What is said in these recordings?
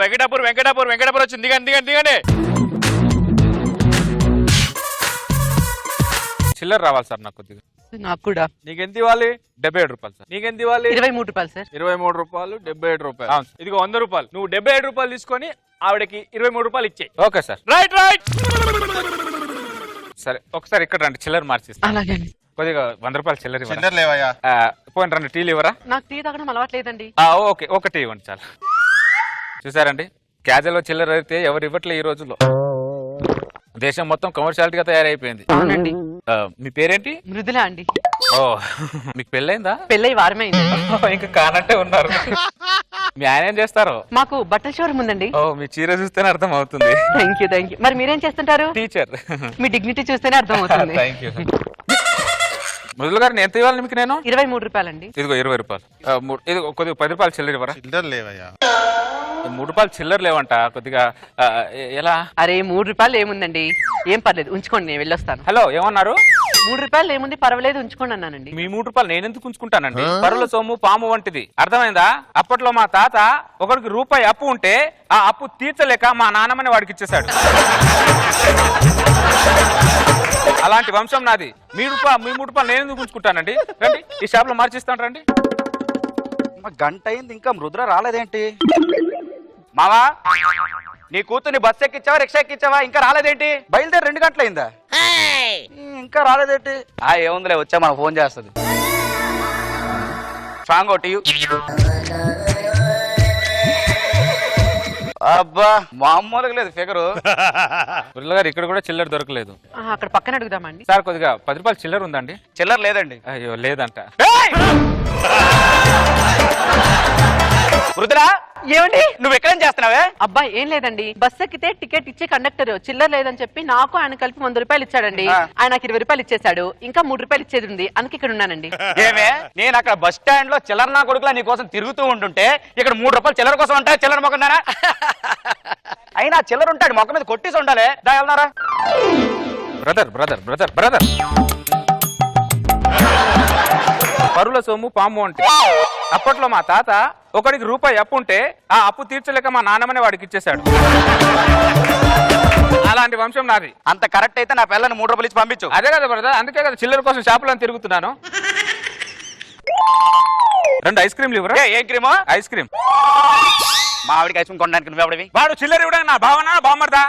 వెంకటాపూర్ వచ్చింది. దిగండి. చిల్లర రావాలి సార్ నాకు కొద్దిగా. నాకు కూడా. నీకెంత ఇవ్వాలి? 77 రూపాయలు సార్. నీకెంత ఇవ్వాలి? 23 రూపాయలు సార్. 23 రూపాయలు, 77 రూపాయలు. ఇదిగో 100 రూపాయలు. నువ్వు 77 రూపాయలు తీసుకొని ఆవిడకి 23 రూపాయలు ఇచ్చేయి. Okay sir. రైట్. సరే ఒకసారి ఇక్కడ రండి, చిల్లర మార్చిస్తాను. అలాగే. కొద్దిగా 100 రూపాయలు చిల్లర చిల్లర లేవయ్యా. పోయిన రండి, టీలు ఇవ్వరా? నాకు టీ తాగడం అలవాట్లేదండి. ఓకే, ఒకటి ఇవ్వండి చాలు. చూసారండి, క్యాజువల్ చిల్లర అయితే ఎవరు ఇవ్వట్లే ఈ రోజుల్లో. దేశం మొత్తం కమర్షియాలిటీగా తయారైపోయింది. అవునండి. మీ పేరేంటి? మృదుల అండి. ఓ, మీకు పెళ్ళైందా? పెళ్ళై వారమే అయింది. ఇంకా కానట్టే ఉన్నారు. మీ ఆయన ఏం చేస్తారు? మాకు బట్టల షోరూమ్ ఉందండి. ఓ, మీ చీర చూస్తేనే అర్థం అవుతుంది. Thank you. మరి మీరేం చేస్తుంటారు? టీచర్. మీ డిగ్నిటీ చూస్తేనే అర్థం అవుతుంది. Thank you. మొదలు గారు ఎంత ఇవ్వాలి మీకు నేను? 23 రూపాయలండి. ఇదిగో 20 రూపాయలు. ఇది కొద్దిగా 10 రూపాయలు చిల్లర ఇవ్వరా? చిల్లర లేవయ్యా. 3 రూపాయలు చిల్లర లేవంట. కొద్దిగా ఎలా? అరే 3 రూపాయలు ఏముందండి, ఏం పర్లేదు ఉంచుకోండి, నేను వెళ్ళొస్తాను. హలో, ఏమన్నారు? 3 రూపాయలు ఏముంది, పర్వాలేదు ఉంచుకోండి అన్నానండి. మీ 3 రూపాయలు నేను ఎందుకు ఉంచుకుంటానండి? పరుల సొమ్ము పాము వంటిది, అర్థమైందా? అప్పట్లో మా తాత ఒకరికి రూపాయి అప్పు ఉంటే ఆ అప్పు తీర్చలేక మా నాన్నమని వాడికి ఇచ్చేశాడు. అలాంటి వంశం నాది. మీ 3 రూపాయలు నేను ఎందుకు ఉంచుకుంటానండి? రండి, ఈ షాప్ లో మార్చిస్తాను రండి. గంట అయింది ఇంకా మృదుల రాలేదేంటి? మావా, నీ కూతుర్ని బస్ ఎక్కించావా, రిక్షా ఎక్కించావా? ఇంకా రాలేదేంటి? బయలుదేరి 2 గంటలు అయిందా? ఇంకా రాలేదేంటి? ఏముందిలే, వచ్చా మనం ఫోన్ చేస్తుంది. స్ట్రాంగ్ ఒకటి. అబ్బా, మామూలుగా లేదు ఫిగరు. గారు ఇక్కడ కూడా చిల్లర దొరకలేదు. అక్కడ పక్కన అడుగుదామండి. సార్ కొద్దిగా 10 రూపాయలు చిల్లర ఉందండి? చిల్లర లేదండి. అయ్యో, లేదంట. మృదులా, ఏమండి నువ్వు ఎక్కడేం చేస్తున్నావే? అబ్బాయి ఏం లేదండి, బస్ ఎక్కితే టికెట్ ఇచ్చే కండక్టర్ చిల్లర లేదని చెప్పి నాకు ఆయన కలిపి 100 రూపాయలు ఇచ్చాడండి. ఆయన నాకు 20 రూపాయలు ఇచ్చేసాడు. ఇంకా 3 రూపాయలు ఇచ్చేది ఉంది, అందుకే ఇక్కడ ఉన్నానండి. ఏమే, నేను అక్కడ బస్ స్టాండ్ లో చిల్లర నా కొడుకులా నీ కోసం తిరుగుతూ ఉంటుంటే ఇక్కడ 3 రూపాయలు చిల్లర కోసం ఉంటాయి. చిల్లర మొక్కన్నారా? అయినా చిల్లర ఉంటాడు, మొక్క మీద కొట్టేసి ఉండాలి. దా వెళ్తున్నారా? బ్రదర్ పరుల సొమ్ము పాము అంటే అప్పట్లో మా తాత ఒకడికి రూపాయి అప్పు ఉంటే ఆ అప్పు తీర్చలేక మా నాన్నమని వాడికి ఇచ్చేశాడు. అలాంటి వంశం నాది. అంత కరెక్ట్ అయితే నా పిల్లని 3 రూపాయలు ఇచ్చి పంపించు. అదే కదా బ్రదర్, అందుకే కదా చిల్లర కోసం షాపులో తిరుగుతున్నాను. 2 ఐస్ క్రీమ్లు ఇవ్వరా? ఏం క్రీమో? Ice cream. మా ఆవిడికి ఐస్ క్రీమ్ కొనడానికి నువ్వెవడివి? వాడు చిల్లర ఇవ్వడానికి నా భావన బామ్మర్దా?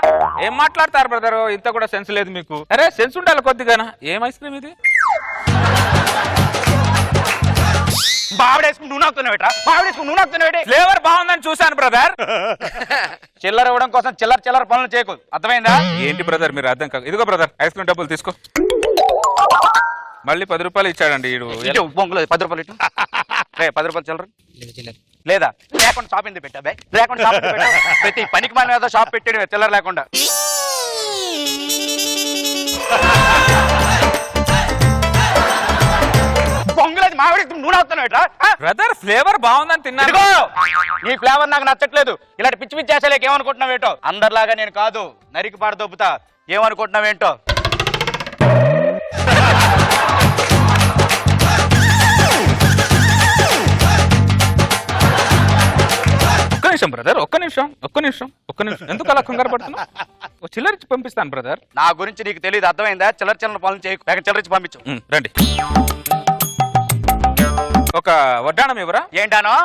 ఏం మాట్లాడతారు బ్రదర్, ఇంత కూడా సెన్స్ లేదు మీకు. అరే సెన్స్ ఉండాలి కొద్దిగానా. ఏం ఐస్ క్రీమ్ ఇది? ఫ్లేవర్ బాగుందని చూసాను బ్రదర్. చిల్లర ఇవ్వడం కోసం చిల్లర పనులు చేయకు, అర్థమైందా? ఏంటి బ్రదర్ మీరు అర్థం కాదు. ఇదిగో బ్రదర్, ఐస్ క్రీమ్ డబ్బులు తీసుకో. మళ్ళీ 10 రూపాయలు ఇచ్చాడండి వీడు. బొంగులో 10 రూపాయలు ఇటు. 10 రూపాయలు చిల్లర లేదా? లేకుండా షాప్ ఎందుకు పెట్టా? లేకుండా షాప్ పెట్టా? ప్రతి పనికి మన ఏదో షాప్ పెట్టాడు చిల్లర లేకుండా. బొంగులేదు మావిడి నూనె అవుతున్నాడు. బ్రదర్ ఫ్లేవర్ బాగుందని తిన్నాను. నీ ఫ్లేవర్ నాకు నచ్చట్లేదు. ఇలాంటి పిచ్చి పిచ్చి చేసేలేక ఏమనుకుంటున్నావేంటో? అందరిలాగా నేను కాదు, నరికి పాడు దొబ్బుతా. ఏమనుకుంటున్నావేంటో? ఒక్క నిమిషం ఎందుకు అలా కంగారు పడుతున్నావు? చిల్లర పంపిస్తాను బ్రదర్. నా గురించి నీకు తెలియదు, అర్థమైందా? చిల్లర పనులు చేయకు, చిల్లరించి పంపించు. రండి. ఒక వడ్డాణం ఇవ్వరా? ఏంటానో?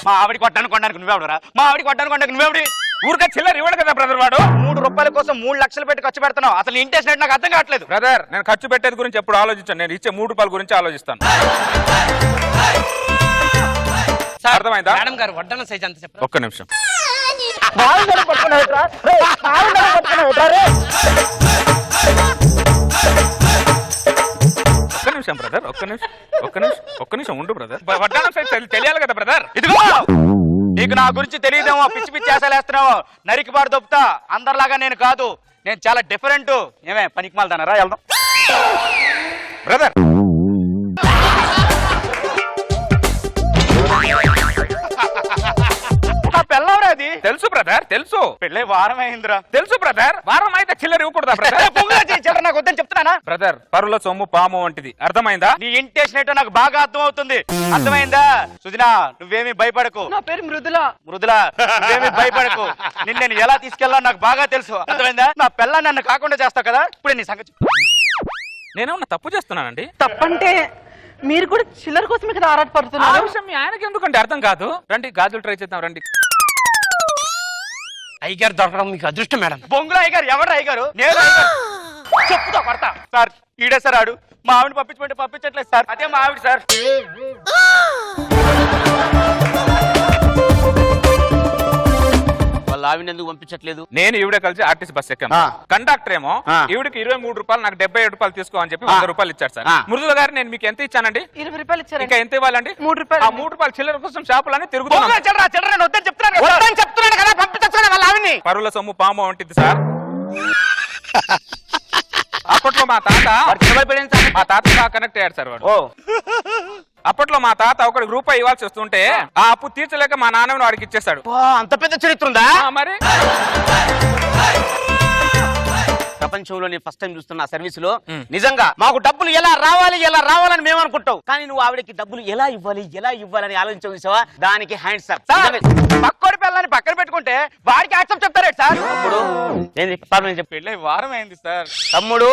మా ఆవిడికి వడ్డాను కొనడానికి నువ్వెవడరా? మా ఆవిడికి వడ్డాను కొనడానికి నువ్వెవడి? ఊరికే చిల్లర ఇవ్వడు కదా బ్రదర్ వాడు. 3 రూపాయల కోసం 3 లక్షలు పెట్టి ఖర్చు పెడుతున్నావు. అసలు ఇంట్రెస్ట్ నాకు అర్థం కావట్లేదు. బ్రదర్ నేను ఖర్చు పెట్టేది గురించి ఎప్పుడు ఆలోచించాను, నేను ఇచ్చే 3 రూపాయల గురించి ఆలోచిస్తాను. అర్థమైందా? మేడం గారు వడ్డానం సైజ్ అంత చెప్పండి. ఒక్క నిమిషం. బ్రదర్ ఒక్క నిమిషం ఉండు బ్రదర్. వడ్డానం సైజ్ తెలియాలి కదా బ్రదర్. ఇదిగో నీకు నా గురించి తెలియదేమో, పిచ్చి పిచ్చి చేసేస్తున్నావు, నరికి పాడు దొప్పుతా. అందరిలాగా నేను కాదు, నేను చాలా డిఫరెంట్. ఏమే పనికి మాలదానరా? వెళ్దాం బ్రదర్. నా పిల్లవరా అది? అది తెలుసు బ్రదర్, తెలుసు. పెళ్ళై వారం అయిందిరా. తెలుసు బ్రదర్, వారం అయితే చిల్లర ఇవ్వకూడదా బ్రదర్? చిల్లర నాకు వద్దని చెప్తున్నానా బ్రదర్, పరుల సొమ్ము పాము వంటిది, అర్థమైందా? నీ ఇంటెన్షన్ ఏంటో నాకు బాగా అర్థం అవుతుంది. అర్థమైందా సుజనా? నువ్వేమీ భయపడకు. నా పేరు మృదుల. మృదుల, నువ్వేమీ భయపడకు. నిన్ను నేను ఎలా తీసుకెళ్ళా నాకు బాగా తెలుసు. అర్థమైందా? నా పిల్ల నన్ను కాకుండా చేస్తావు కదా, ఇప్పుడే నీ సంగతి. నేనేమన్నా తప్పు చేస్తున్నానండి? తప్పంటే మీరు కూడా చిల్లర కోసం ఇక్కడ ఆ ఆరాటపడుతున్నారు. విషయం మీ ఆయనకి ఎందుకంటే అర్థం కాదు. రండి గాజులు ట్రై చేద్దాం రండి. అయ్యగారు దొరకడం మీకు అదృష్టం మేడం. బొంగుల అయ్యగారు ఎవరు అయ్యగారు? నేను అయ్యగారు. చెప్పుతా పడతా సార్. ఈడే సార్ ఆడు. మా ఆవిడ పంపించమంటే పంపించట్లేదు సార్. అదే మా ఆవిడ సార్. వాళ్ళ ఆవిడ ఎందుకు పంపించట్లేదు? నేను ఈవిడ కలిసి ఆర్టీసీ బస్ ఎక్కాను. ఆ. కండక్టర్ ఏమో ఆ. ఈవిడికి 23 రూపాయలు, నాకు 77 రూపాయలు తీసుకో అని చెప్పి 100 రూపాయలు ఇచ్చారు సార్. ఆ. మృదుల గారు, నేను మీకు ఎంత ఇచ్చానండి? 20 రూపాయలు ఇంకా ఇచ్చారండి. ఎంత ఇవ్వాలండి? 3 రూపాయలు. ఆ 3 రూపాయలు చిల్లర కోసం షాపులన్నీ తిరుగుతున్నాను. బొంగుల చిల్లర చిల్లర నేను వద్దని చెప్తున్నాను కదా సార్. వద్దని చెప్తున్నాడు కదా, పంపించచ్చు కదా వాళ్ళ ఆవిడ్ని. పరుల సొమ్ము పాము వంటిది సార్. అప్పట్లో మా తాత మా తాత బాగా కనెక్ట్ అయ్యాడు సార్. వాడు ఓ అప్పట్లో మా తాత ఒకరికి రూపాయి ఇవ్వాల్సి వస్తుంటే ఆ అప్పు తీర్చలేక మా నాన్నని వాడికి ఇచ్చేస్తాడు. అంత పెద్ద చరిత్ర ఉందా? మరి ప్రపంచంలో నేను ఫస్ట్ టైం చూస్తున్నా సర్వీసులో. నిజంగా మాకు డబ్బులు ఎలా రావాలని మేము అనుకుంటాం, కానీ నువ్వు ఆవిడకి డబ్బులు ఎలా ఇవ్వాలని ఆలోచించవు చూసావా? దానికి హ్యాండ్స్ అప్. పక్కోడి పిల్లని పక్కన పెట్టుకుంటే వాడికి యాక్సెప్ట్ చెప్తారే సార్. తమ్ముడు ఏంది ప్రాబ్లం చెప్పి. పెళ్ళై వారం అయింది సార్. తమ్ముడు,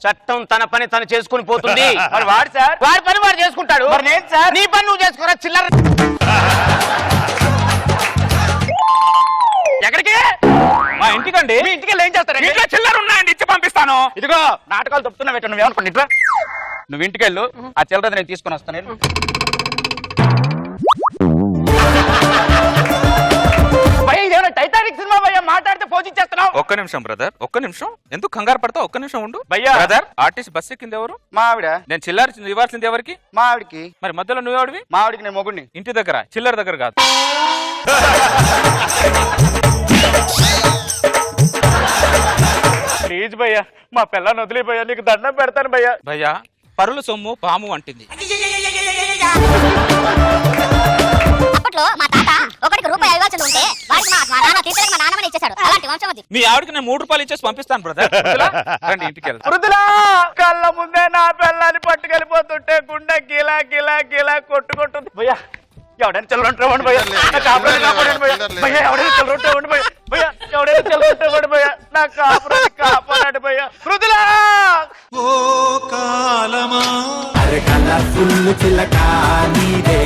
చట్టం తన పని తను చేసుకుని పోతుంది. మరి వాడు సార్ వాడి పని వాడు చేసుకుంటాడు. మరి నేను సార్ నీ పని నువ్వు చేసుకోరా చిల్లర. ఎక్కడికి? మా ఇంటికండి. మీ ఇంటికి ఏం చేస్తారండి? ఇంట్లో చిల్లర ఉన్నాయండి, ఇచ్చి పంపిస్తాను. ఇదిగో నాటకాలు తప్పుతున్నా పెట్టు. నువ్వేమనుకోండి ఇట్లా. నువ్వు ఇంటికి వెళ్ళు, ఆ చిల్లర నేను తీసుకొని వస్తాను. భయ్యా ఇదేమైనా టైటానిక్ సినిమా భయ్యా? మాట్లాడితే ఫోన్ ఇచ్చేస్తున్నావు. ఒక్క నిమిషం బ్రదర్, ఒక్క నిమిషం. ఎందుకు కంగారు పడతావు? ఒక్క నిమిషం ఉండు భయ్యా. బ్రదర్, ఆర్టీసీ బస్ ఎక్కింది ఎవరు? మా ఆవిడ. నేను చిల్లర ఇవ్వాల్సింది ఎవరికి? మా ఆవిడకి. మరి మధ్యలో నువ్వెవడివి? మా ఆవిడకి నేను మొగుడిని. ఇంటి దగ్గర, చిల్లర దగ్గర కాదు. ప్లీజ్ భయ్యా, మా పిల్లని వదిలే భయ్యా, నీకు దండం పెడతాను భయ్యా. భయ్యా, పరుల సొమ్ము పాము వంటింది. అప్పట్లో మా తాత ఒకటికి రూపాయి ఇవ్వాల్సి ఉంటే వాడికి మా నాన్న తీర్చలేక మా నాన్నమని ఇచ్చేశాడు. అలాంటి వంశం అది. మీ ఆవిడకి నేను 3 రూపాయలు ఇచ్చేసి పంపిస్తాను బ్రదర్. రండి ఇంటికి వెళ్తాం. మృదులా, కళ్ళ ముందే నా పిల్లని పట్టుకెళ్ళిపోతుంటే గుండె గిలా గిలా గిలా కొట్టుకుంటుంది భయ్యా. ఎవడైనా చిల్లరుంటామండి భయ్యా, నా కాపురాన్ని కాపాడండి భయ్యా. భయ్యా ఎవడైనా చిల్లరుంటామండి భయ్యా. భయ్యా ఎవడైనా చిల్లరుంటామండి భయ్యా, నా కాపురాన్ని కాపాడండి భయ్యా. మృదులా, ఓ కాలమా అరే కలర్ఫుల్ చిలక నీదే